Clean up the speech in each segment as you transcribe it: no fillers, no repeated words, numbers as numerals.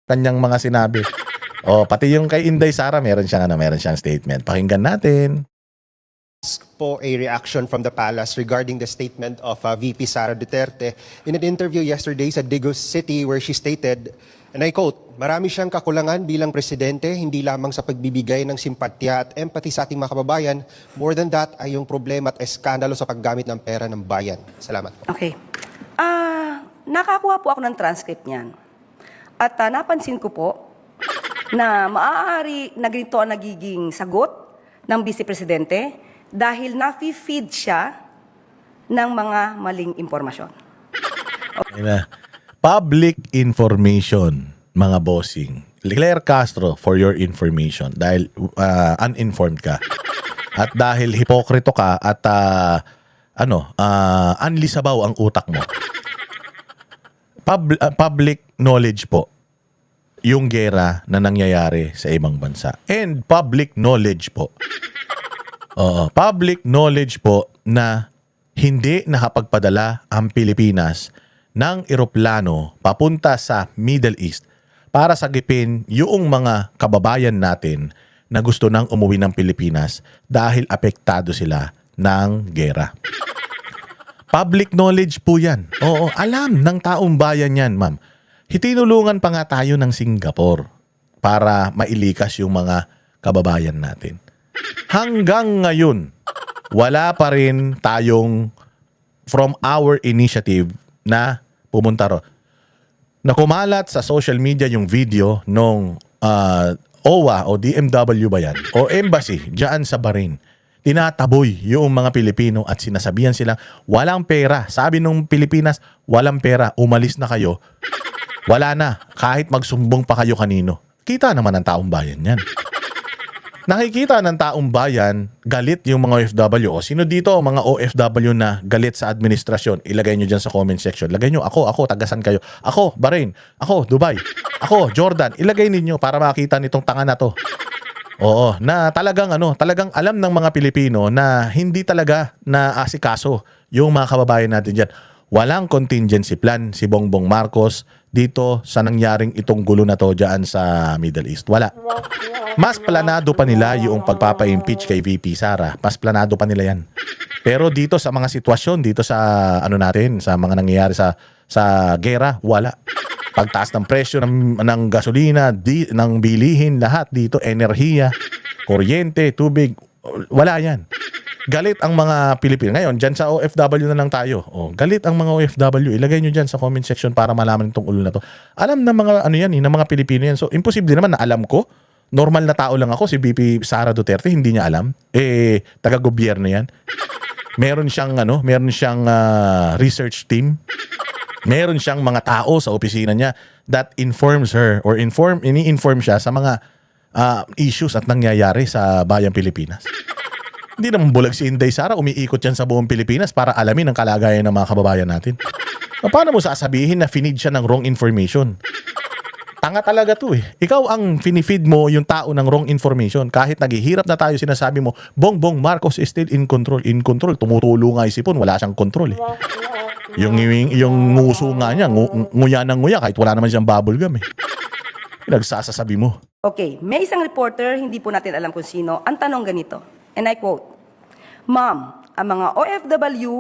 kanyang mga sinabi. Pati yung kay Inday Sara, meron siyang statement. Pakinggan natin. Po a reaction from the palace regarding the statement of VP Sara Duterte in an interview yesterday sa Digos City where she stated, and I quote, "Marami siyang kakulangan bilang presidente, hindi lamang sa pagbibigay ng simpatya at empathy sa ating mga kababayan. More than that ay yung problema at eskandalo sa paggamit ng pera ng bayan." Salamat po. Okay. Nakakuha po ako ng transcript niyan. At napansin ko po na maaari na ganito ang nagiging sagot ng Vice Presidente dahil nafi-feed siya ng mga maling impormasyon. Public information, mga bossing. Claire Castro, for your information, dahil uninformed ka. At dahil hipokrito ka at anlisabaw ang utak mo. Public knowledge po yung gera na nangyayari sa ibang bansa. And public knowledge po. Public knowledge po na hindi nakapagpadala ang Pilipinas ng eroplano papunta sa Middle East para sagipin yung mga kababayan natin na gusto nang umuwi ng Pilipinas dahil apektado sila ng gera. Public knowledge po yan. Alam ng taong bayan yan, ma'am. Hitinulungan pa nga tayo ng Singapore para mailikas yung mga kababayan natin. Hanggang ngayon, wala pa rin tayong from our initiative na pumunta ro. Na kumalat sa social media yung video nung OWA o DMW ba yan? O embassy dyan sa Bahrain. Tinataboy yung mga Pilipino at sinasabihan silang walang pera. Sabi nung Pilipinas, walang pera, umalis na kayo. Wala na, kahit magsumbong pa kayo kanino. Kita naman ng taong bayan yan. Nakikita ng taong bayan, galit yung mga OFW. Sino dito mga OFW na galit sa administrasyon? Ilagay nyo dyan sa comment section. Lagay nyo, ako, tagasan kayo. Ako, Bahrain. Ako, Dubai. Ako, Jordan. Ilagay ninyo para makita nitong tanga na to. Na talagang alam ng mga Pilipino na hindi talaga naasikaso yung mga kababayan natin dyan. Walang contingency plan si Bongbong Marcos dito sa nangyaring itong gulo na to dyan sa Middle East. Wala. Mas planado pa nila yung pagpapa-impeach kay VP Sara. Mas planado pa nila yan. Pero dito sa mga sitwasyon, dito sa sa mga nangyayari sa gera, wala. Pagtaas ng presyo ng gasolina, ng bilihin, lahat dito, enerhiya, kuryente, tubig, wala yan. Galit ang mga Pilipino. Ngayon, dyan sa OFW na lang tayo. Galit ang mga OFW. Ilagay nyo dyan sa comment section para malaman itong ulo na to. Alam ng mga ng mga Pilipino yan. So, imposible naman na alam ko. Normal na tao lang ako. Si VP Sara Duterte, hindi niya alam. Taga-gobyerno yan. Meron siyang research team. Meron siyang mga tao sa opisina niya that informs her or ini-inform siya sa mga issues at nangyayari sa bayang Pilipinas. Hindi naman bulag si Inday Sara, umiikot yan sa buong Pilipinas para alamin ang kalagayan ng mga kababayan natin. Paano mo sasabihin na finid siya ng wrong information? Tanga talaga to eh. Ikaw ang finifeed mo yung tao ng wrong information. Kahit naghihirap na tayo, sinasabi mo, Bongbong Marcos is still in control. In control, tumutulo nga isipon, wala siyang control eh. Yung nguso nga niya, nguya ng nguya kahit wala naman siyang bubble gum eh. Nagsasasabi mo. Okay, may isang reporter, hindi po natin alam kung sino, ang tanong ganito, and I quote, "Ma'am, ang mga OFW,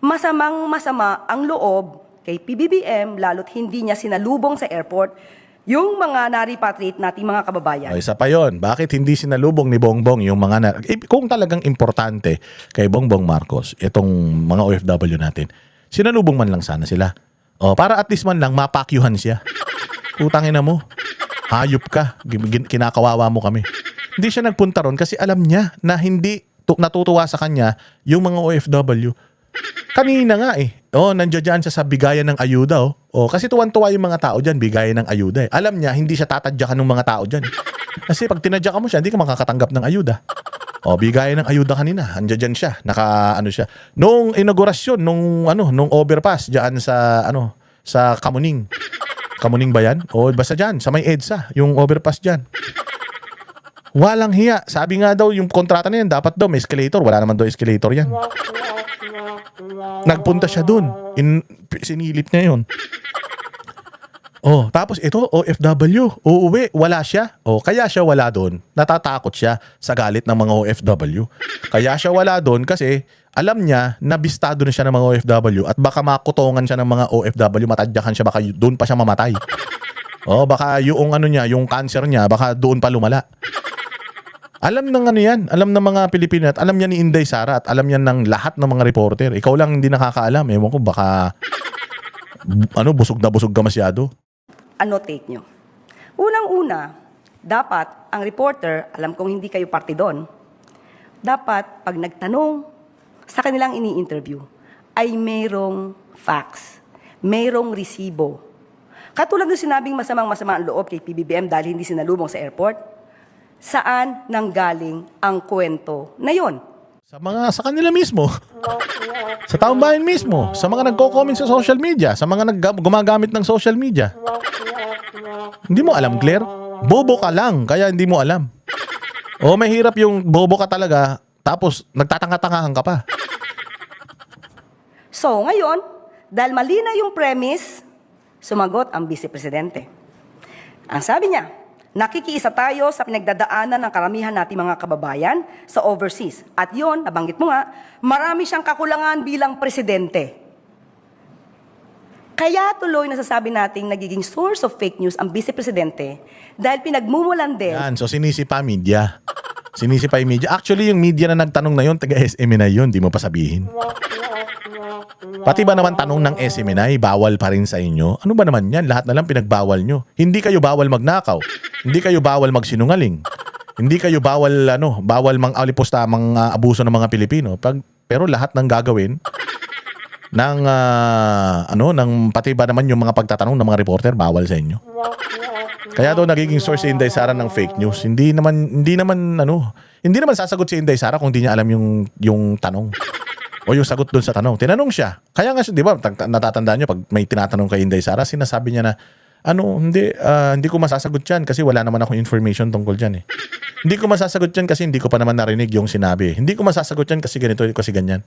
masamang-masama ang loob kay PBBM lalo't hindi niya sinalubong sa airport yung mga na-repatriate nating mga kababayan." Isa pa yun, bakit hindi sinalubong ni Bongbong yung mga kung talagang importante kay Bongbong Marcos, itong mga OFW natin, sinalubong man lang sana sila. Para at least man lang mapakyuhan siya. Utangin na mo. Hayop ka. Kinakawawa mo kami. Hindi siya nagpunta ron kasi alam niya na hindi natutuwa sa kanya yung mga OFW. Kanina nga nandiyan siya sa bigayan ng ayuda kasi tuwan-tuwa yung mga tao dyan, bigayan ng ayuda Alam niya, hindi siya tatadyakan ng mga tao dyan. Kasi pag tinadyakan mo siya, hindi ka makakatanggap ng ayuda. Bigayan ng ayuda kanina, andiyan siya, siya. Nung inaugurasyon, nung overpass dyan sa Kamuning. Kamuning ba yan? Basta dyan, sa may EDSA, yung overpass dyan. Walang hiya. Sabi nga daw, yung kontrata na yan, dapat daw may escalator. Wala naman daw escalator yan. Nagpunta siya dun. Sinilip niya yun. Oh, tapos ito, OFW, uuwi, wala siya. Oh, kaya siya wala doon. Natatakot siya sa galit ng mga OFW. Kaya siya wala doon kasi alam niya na bistado na siya ng mga OFW at baka makutongan siya ng mga OFW, matadyakan siya, baka doon pa siya mamatay. Oh, baka yung ano niya, yung cancer niya, baka doon pa lumala. Alam ng ano yan, alam ng mga Pilipino at alam niya ni Inday Sara at alam niya ng lahat ng mga reporter. Ikaw lang hindi nakakaalam. Ewan ko, baka busog na busog ka masyado. Annotate nyo. Unang-una, dapat ang reporter, alam kong hindi kayo parte doon, dapat pag nagtanong sa kanilang ini-interview, ay mayroong facts, mayroong resibo. Katulad ng sinabing masamang-masama ang loob kay PBBM dahil hindi sinalubong sa airport, saan nanggaling ang kwento na yon? Sa kanila mismo. Sa taong bayan mismo, sa mga nagko-comment sa social media, sa mga gumagamit ng social media. Hindi mo alam, Claire? Bobo ka lang, kaya hindi mo alam. O mahirap yung bobo ka talaga, tapos nagtatanga-tangahan ka pa. So, ngayon, dahil mali na yung premise, sumagot ang Vice Presidente. Ang sabi niya, nakikiisa tayo sa pinagdadaanan ng karamihan nating mga kababayan sa overseas. At yon, nabanggit mo nga, marami siyang kakulangan bilang presidente. Kaya tuloy nasasabi nating nagiging source of fake news ang Vice Presidente dahil pinagmumulan din. Yan, so sinisipa media. Sinisipa yung media. Actually, yung media na nagtanong na yun, taga-SMNI yun, di mo pa sabihin. Pati ba naman tanong ng SMNI, bawal pa rin sa inyo? Ano ba naman yan? Lahat na lang pinagbawal nyo. Hindi kayo bawal magnakaw. Hindi kayo bawal magsinungaling. Hindi kayo bawal mang-alipusta, abuso ng mga Pilipino. Pero lahat ng gagawin ng pati ba naman yung mga pagtatanong ng mga reporter bawal sa inyo. Kaya daw nagiging source si Inday Sara ng fake news. Hindi naman sasagot si Inday Sara kung hindi niya alam yung tanong. O yung sagot doon sa tanong. Tinanong siya. Kaya nga, di ba, natatandaan nyo, pag may tinatanong kay Inday Sara, sinasabi niya na, hindi ko masasagot yan kasi wala naman akong information tungkol dyan eh. Hindi ko masasagot yan kasi hindi ko pa naman narinig yung sinabi. Hindi ko masasagot yan kasi ganito, kasi ganyan.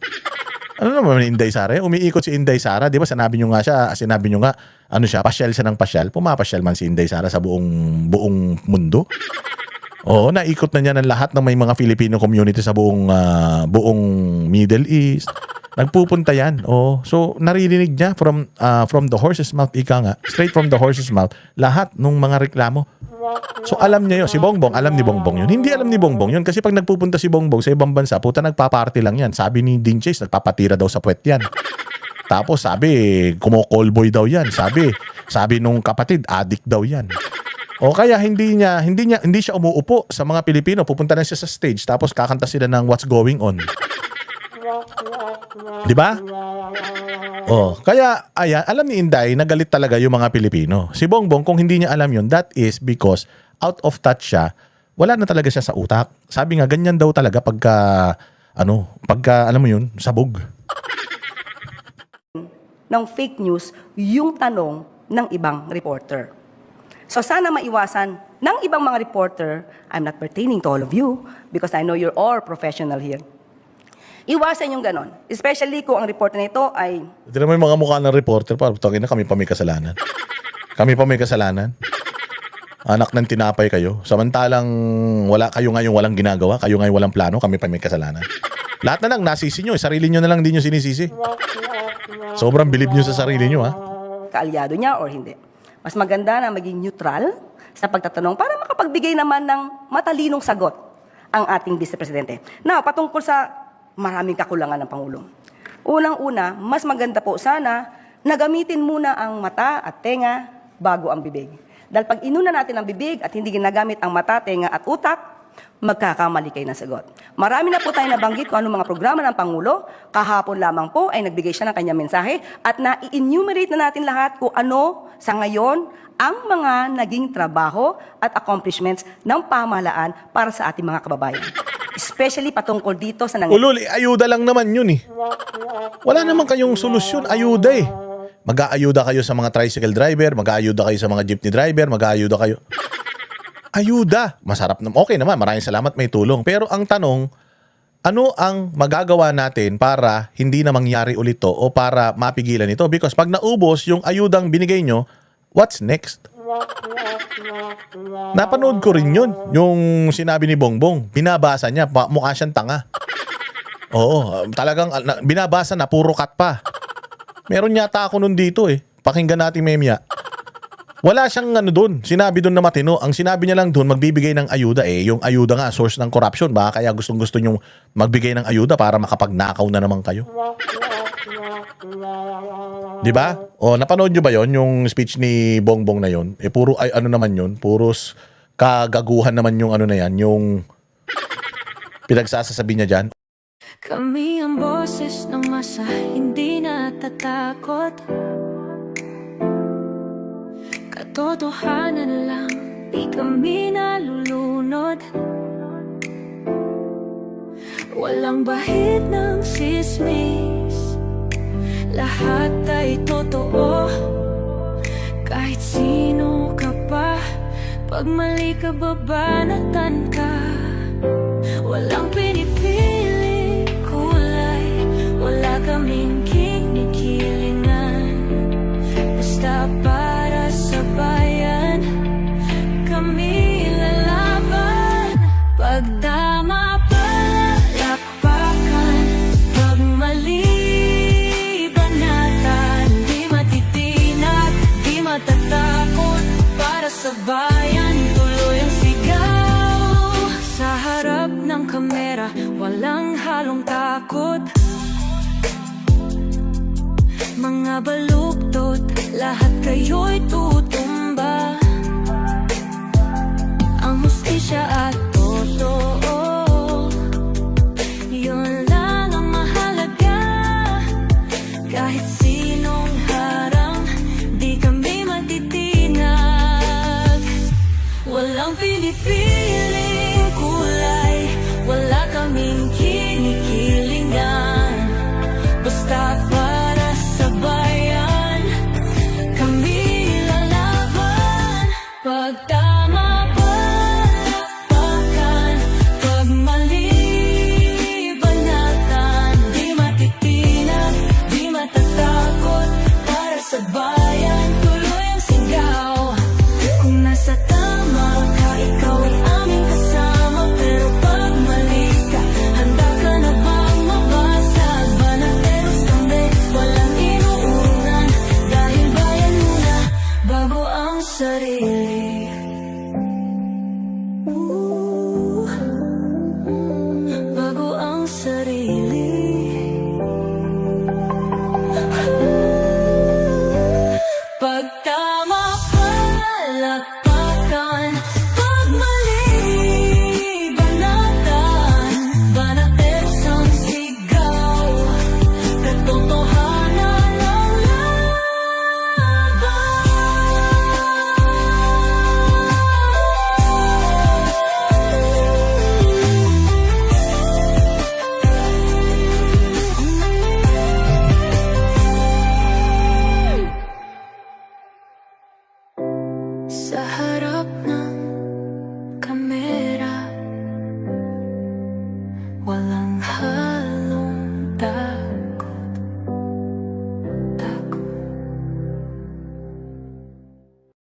Ano naman Inday Sara? Umiikot si Inday Sara, di ba? Sinabi nyo nga, pasyal siya ng pasyal. Pumapasyal man si Inday Sara sa buong mundo. Oo, naikot na niya ng lahat ng may mga Filipino community sa buong Middle East. Nagpupunta yan. Oh, so naririnig niya from the horse's mouth, ika nga, straight from the horse's mouth, lahat ng mga reklamo. So alam niya yun. Si Bongbong, alam ni Bongbong yun. Hindi alam ni Bongbong yun kasi pag nagpupunta si Bongbong sa ibang bansa, puta nagpa-party lang yan. Sabi ni Dean Chase, nagpapatira daw sa puwet yan. Tapos sabi, kumo-callboy daw yan. Sabi nung kapatid, addict daw yan. O kaya hindi siya umuupo sa mga Pilipino, pupunta na siya sa stage tapos kakanta sila ng What's Going On. 'Di ba? Oh, kaya ayan, alam ni Inday na galit talaga yung mga Pilipino. Si Bongbong kung hindi niya alam yun, that is because out of touch siya. Wala na talaga siya sa utak. Sabi nga ganyan daw talaga pagka alam mo yun, sabog. Ng fake news yung tanong ng ibang reporter. So sana maiwasan ng ibang mga reporter, I'm not pertaining to all of you because I know you're all professional here. Iwasan yung ganon. Especially kung ang reporter na ito ay... Hindi naman yung mga mukha ng reporter, parang na kami pa may kasalanan. Kami pa may kasalanan. Anak ng tinapay kayo. Samantalang kayo ngayon walang ginagawa, kayo ngayon walang plano, kami pa may kasalanan. Lahat na lang nasisi nyo, sarili nyo na lang din nyo sinisisi. Sobrang bilib nyo sa sarili nyo, ha? Kaalyado niya or hindi. Mas maganda na maging neutral sa pagtatanong para makapagbigay naman ng matalinong sagot ang ating Vice Presidente. Now, patungkol sa maraming kakulangan ng Pangulo. Unang-una, mas maganda po sana na gamitin muna ang mata at tenga bago ang bibig. Dahil pag inuna natin ang bibig at hindi ginagamit ang mata, tenga at utak, magkakamali kayo ng sagot. Marami na po tayo nabanggit kung anong mga programa ng Pangulo. Kahapon lamang po ay nagbigay siya ng kanyang mensahe at na-enumerate na natin lahat kung ano sa ngayon ang mga naging trabaho at accomplishments ng pamahalaan para sa ating mga kababayan. Especially patungkol dito sa Ulul, ayuda lang naman yun eh. Wala naman kayong solusyon, ayuda eh. Mag-aayuda kayo sa mga tricycle driver, mag-aayuda kayo sa mga jeepney driver, mag-aayuda kayo. Ayuda. Masarap naman. Okay naman, maraming salamat, may tulong. Pero ang tanong, ano ang magagawa natin para hindi na mangyari ulit to o para mapigilan ito? Because pag naubos yung ayudang binigay nyo, What's next? Napanood ko rin yun. Yung sinabi ni Bongbong. Binabasa niya. Mukha siyang tanga. Oo. Talagang binabasa na. Puro cut pa. Meron yata ako nun dito eh. Pakinggan natin memya. Wala siyang doon. Sinabi doon na matino. Ang sinabi niya lang doon, magbibigay ng ayuda eh. Yung ayuda nga, source ng corruption. Baka kaya gustong-gusto nyong magbigay ng ayuda para makapagnakaw na naman kayo. Di ba? O, napanood nyo ba yon yung speech ni Bongbong na yon? Eh, puro, ano naman yun? Puros kagaguhan naman yung ano na yan, yung pinagsasasabi niya dyan. Kami ang boses ng masa, hindi natatakot. Katotohanan lang, di kami nalulunod. Walang bahid ng sismis, lahat ay totoo. Kahit sino ka pa, pag mali ka babanatan ka. Walang pinipili kulay, wala kaming kinikilingan. Basta para sa bayan, kami lalaban. Pagdama palakpakan, pag mali banatan. Di matitinag, di matatakot, para sa bayan tuloy ang sigaw. Sa harap ng kamera, walang halong takot. Mga baluktot, lahat kayo'y tutumba. Ang hustisya at totoo, yun lang ang mahalaga. Kahit sinong harang, di kami matitinag. Walang pinipiling kulay, wala kaming kinikilingan. Basta para sa bayan, kami lalaban.